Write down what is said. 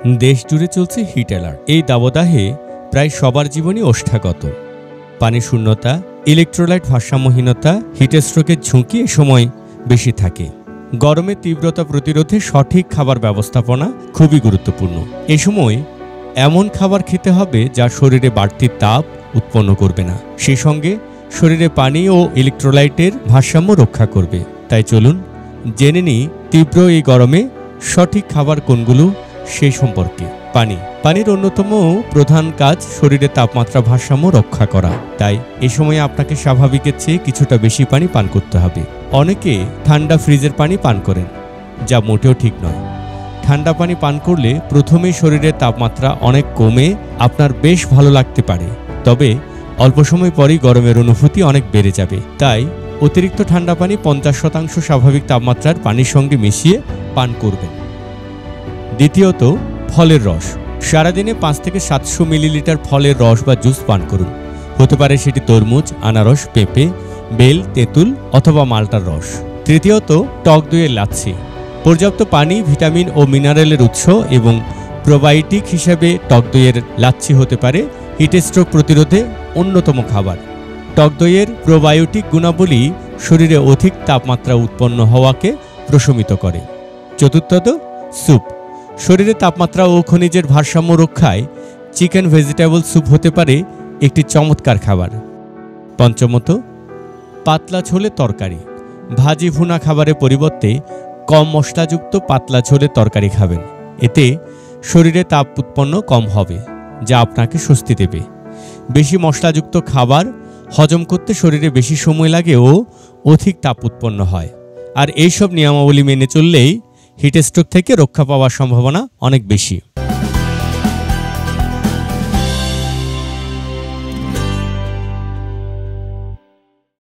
দেশ জুড়ে চলছে হিট অ্যালার্ট। এই দাবদাহে প্রায় সবার জীবনই ওষ্ঠাগত। পানি শূন্যতা, ইলেকট্রোলাইট ভারসাম্যহীনতা, হিটস্ট্রোকের ঝুঁকি এ সময় বেশি থাকে। গরমের তীব্রতা প্রতিরোধে সঠিক খাবার ব্যবস্থাপনা খুবই গুরুত্বপূর্ণ। এ সময় এমন খাবার খেতে হবে যা শরীরে বাড়তি তাপ উৎপন্ন করবে না, সেই সঙ্গে শরীরে পানি ও ইলেকট্রোলাইটের ভারসাম্য রক্ষা করবে। তাই চলুন জেনে নিই তীব্র এই গরমে সঠিক খাবার কোনগুলো সেই সম্পর্কে। পানির অন্যতম প্রধান কাজ শরীরের তাপমাত্রা ভারসাম্য রক্ষা করা। তাই এ সময় আপনাকে স্বাভাবিকের চেয়ে কিছুটা বেশি পানি পান করতে হবে। অনেকে ঠান্ডা ফ্রিজের পানি পান করেন, যা মোটেও ঠিক নয়। ঠান্ডা পানি পান করলে প্রথমেই শরীরের তাপমাত্রা অনেক কমে আপনার বেশ ভালো লাগতে পারে, তবে অল্প সময় পরেই গরমের অনুভূতি অনেক বেড়ে যাবে। তাই অতিরিক্ত ঠান্ডা পানি 50% স্বাভাবিক তাপমাত্রার পানির সঙ্গে মিশিয়ে পান করবেন। দ্বিতীয়ত, ফলের রস। সারাদিনে 5 থেকে 700 মিলিলিটার ফলের রস বা জুস পান করুন। হতে পারে সেটি তরমুজ, আনারস, পেঁপে, বেল, তেঁতুল অথবা মাল্টার রস। তৃতীয়ত, টক দইয়ের লাচ্ছি। পর্যাপ্ত পানি, ভিটামিন ও মিনারেলের উৎস এবং প্রোবায়োটিক হিসেবে টক দইয়ের লাচ্ছি হতে পারে হিটস্ট্রোক প্রতিরোধে অন্যতম খাবার। টক দইয়ের প্রোবায়োটিক গুণাবলী শরীরে অধিক তাপমাত্রা উৎপন্ন হওয়াকে প্রশমিত করে। চতুর্থত, স্যুপ। শরীরে তাপমাত্রা ও খনিজের ভারসাম্য রক্ষায় চিকেন ভেজিটেবল স্যুপ হতে পারে একটি চমৎকার খাবার। পঞ্চমত, পাতলা ঝোলের তরকারি। ভাজি ভুনা খাবারের পরিবর্তে কম মশলাযুক্ত পাতলা ঝোলের তরকারি খাবেন। এতে শরীরে তাপ উৎপন্ন কম হবে, যা আপনাকে স্বস্তি দেবে। বেশি মশলাযুক্ত খাবার হজম করতে শরীরে বেশি সময় লাগে ও অধিক তাপ উৎপন্ন হয়। আর এইসব নিয়মাবলী মেনে চললেই হিটস্ট্রোক থেকে রক্ষা পাওয়ার সম্ভাবনা অনেক বেশি।